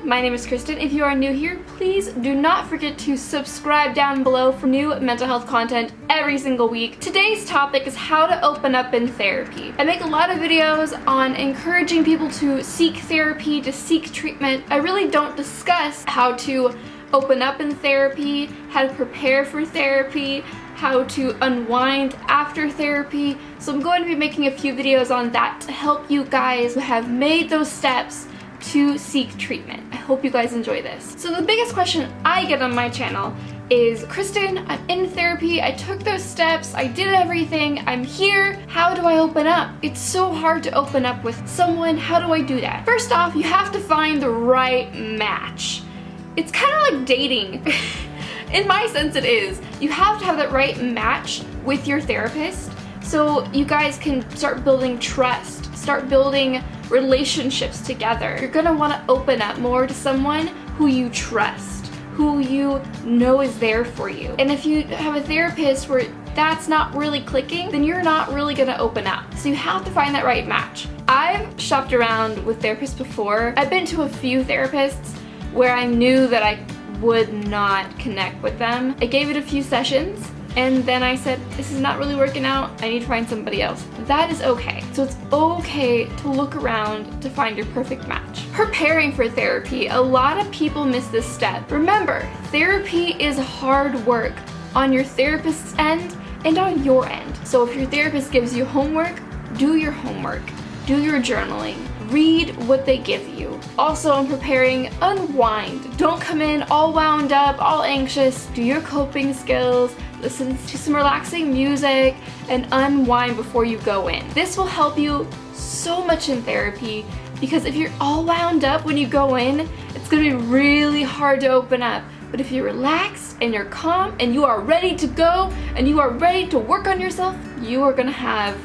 my name is Kristen. If you are new here, please do not forget to subscribe down below for new mental health content every single week. Today's topic is how to open up in therapy. I make a lot of videos on encouraging people to seek therapy, to seek treatment. I really don't discuss how to open up in therapy, how to prepare for therapy, how to unwind after therapy. So I'm going to be making a few videos on that to help you guys who have made those steps to seek treatment. I hope you guys enjoy this. So the biggest question I get on my channel is, Kristen, I'm in therapy, I took those steps, I did everything, I'm here, how do I open up? It's so hard to open up with someone, how do I do that? First off, you have to find the right match. It's kind of like dating. In my sense it is. You have to have that right match with your therapist so you guys can start building trust, start building relationships together. You're gonna want to open up more to someone who you trust, who you know is there for you. And if you have a therapist where that's not really clicking, then you're not really gonna open up. So you have to find that right match. I've shopped around with therapists before. I've been to a few therapists where I knew that I would not connect with them. I gave it a few sessions and then I said, this is not really working out, I need to find somebody else. That is okay. So it's okay to look around to find your perfect match. Preparing for therapy, a lot of people miss this step. Remember, therapy is hard work on your therapist's end and on your end. So if your therapist gives you homework, do your homework, do your journaling, read what they give you. Also, I'm preparing, unwind. Don't come in all wound up, all anxious. Do your coping skills, listen to some relaxing music, and unwind before you go in. This will help you so much in therapy because if you're all wound up when you go in, it's gonna be really hard to open up. But if you're relaxed and you're calm and you are ready to go and you are ready to work on yourself, you are gonna have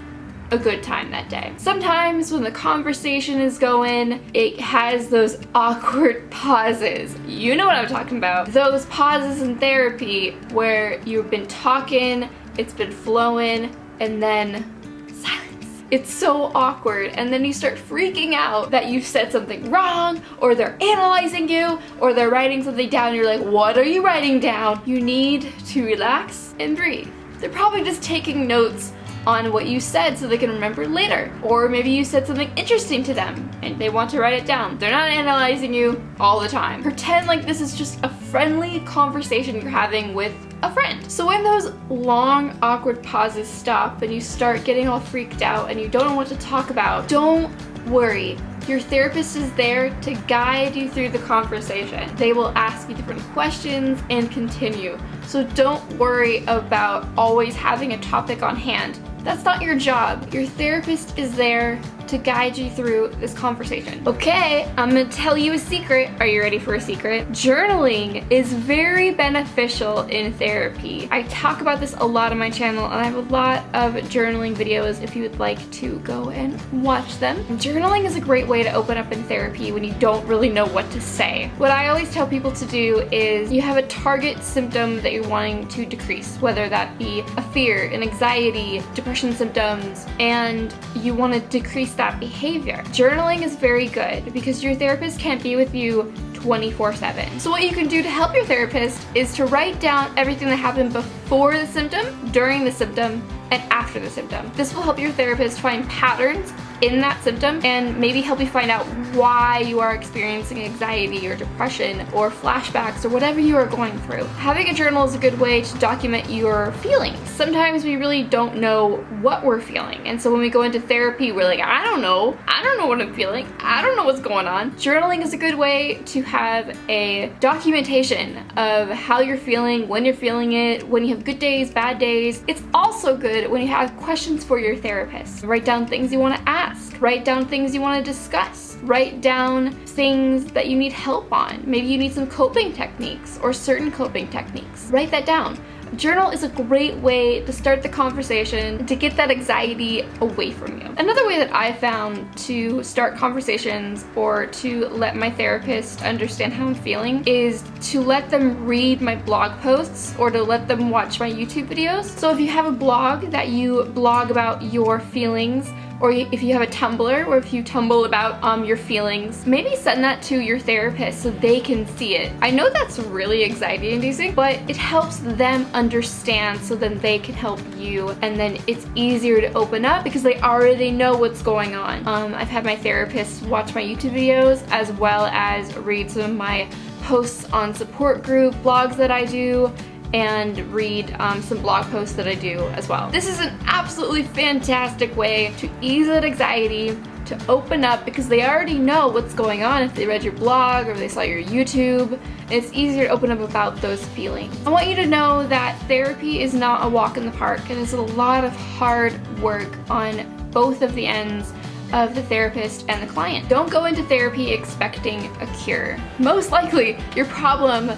a good time that day. Sometimes when the conversation is going, it has those awkward pauses. You know what I'm talking about. Those pauses in therapy where you've been talking, it's been flowing, and then silence. It's so awkward, and then you start freaking out that you said something wrong, or they're analyzing you, or they're writing something down, and you're like, what are you writing down? You need to relax and breathe. They're probably just taking notes on what you said so they can remember later. Or maybe you said something interesting to them and they want to write it down. They're not analyzing you all the time. Pretend like this is just a friendly conversation you're having with a friend. So when those long, awkward pauses stop and you start getting all freaked out and you don't know what to talk about, don't worry. Your therapist is there to guide you through the conversation. They will ask you different questions and continue. So don't worry about always having a topic on hand. That's not your job. Your therapist is there to guide you through this conversation. Okay, I'm gonna tell you a secret. Are you ready for a secret? Journaling is very beneficial in therapy. I talk about this a lot on my channel and I have a lot of journaling videos if you would like to go and watch them. Journaling is a great way to open up in therapy when you don't really know what to say. What I always tell people to do is you have a target symptom that you're wanting to decrease, whether that be a fear, an anxiety, depression symptoms, and you want to decrease that behavior. Journaling is very good because your therapist can't be with you 24/7. So what you can do to help your therapist is to write down everything that happened before the symptom, during the symptom, and after the symptom. This will help your therapist find patterns in that symptom and maybe help you find out why you are experiencing anxiety or depression or flashbacks or whatever you are going through. Having a journal is a good way to document your feelings. Sometimes we really don't know what we're feeling, and so when we go into therapy, we're like, I don't know what I'm feeling. I don't know what's going on. Journaling is a good way to have a documentation of how you're feeling, when you're feeling it, when you have good days, bad days. It's also good when you have questions for your therapist. Write down things you want to ask. Write down things you want to discuss. Write down things that you need help on. Maybe you need some coping techniques or certain coping techniques. Write that down. Journal is a great way to start the conversation, to get that anxiety away from you. Another way that I found to start conversations or to let my therapist understand how I'm feeling is to let them read my blog posts or to let them watch my YouTube videos. So if you have a blog that you blog about your feelings or if you have a Tumblr, or if you tumble about your feelings, maybe send that to your therapist so they can see it. I know that's really anxiety inducing, but it helps them understand so then they can help you, and then it's easier to open up because they already know what's going on. I've had my therapist watch my YouTube videos as well as read some of my posts on support group blogs that I do, and read some blog posts that I do as well. This is an absolutely fantastic way to ease that anxiety, to open up, because they already know what's going on if they read your blog or they saw your YouTube. It's easier to open up about those feelings. I want you to know that therapy is not a walk in the park. It is a lot of hard work on both of the ends of the therapist and the client. Don't go into therapy expecting a cure. Most likely, your problem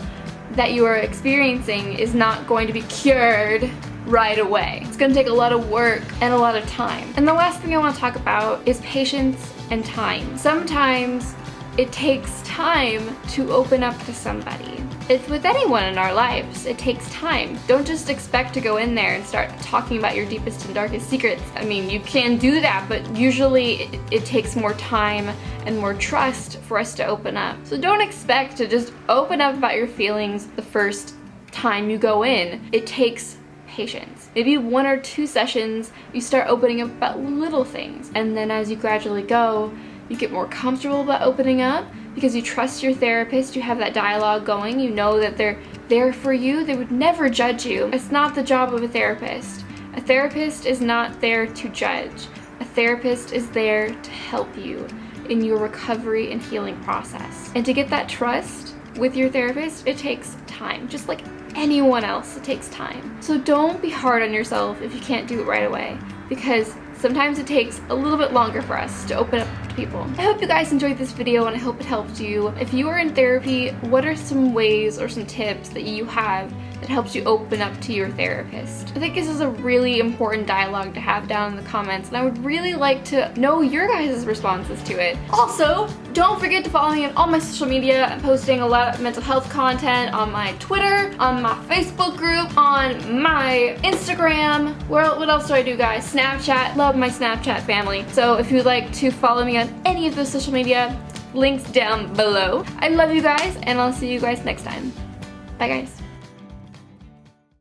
that you are experiencing is not going to be cured right away. It's going to take a lot of work and a lot of time. And the last thing I want to talk about is patience and time. Sometimes it takes time to open up to somebody. It's with anyone in our lives. It takes time. Don't just expect to go in there and start talking about your deepest and darkest secrets. I mean, you can do that, but usually it takes more time and more trust for us to open up. So don't expect to just open up about your feelings the first time you go in. It takes patience. Maybe 1 or 2 sessions, you start opening up about little things. And then as you gradually go, you get more comfortable about opening up because you trust your therapist, you have that dialogue going, you know that they're there for you, they would never judge you. It's not the job of a therapist. A therapist is not there to judge. A therapist is there to help you in your recovery and healing process. And to get that trust with your therapist, it takes time. Just like anyone else, it takes time. So don't be hard on yourself if you can't do it right away, because sometimes it takes a little bit longer for us to open up to people. I hope you guys enjoyed this video and I hope it helped you. If you are in therapy, what are some ways or some tips that you have that helps you open up to your therapist? I think this is a really important dialogue to have down in the comments, and I would really like to know your guys' responses to it. Also, don't forget to follow me on all my social media. I'm posting a lot of mental health content on my Twitter, on my Facebook group, on my Instagram. What else do I do, guys? Snapchat. Love my Snapchat family. So if you'd like to follow me on any of those social media, links down below. I love you guys, and I'll see you guys next time. Bye, guys.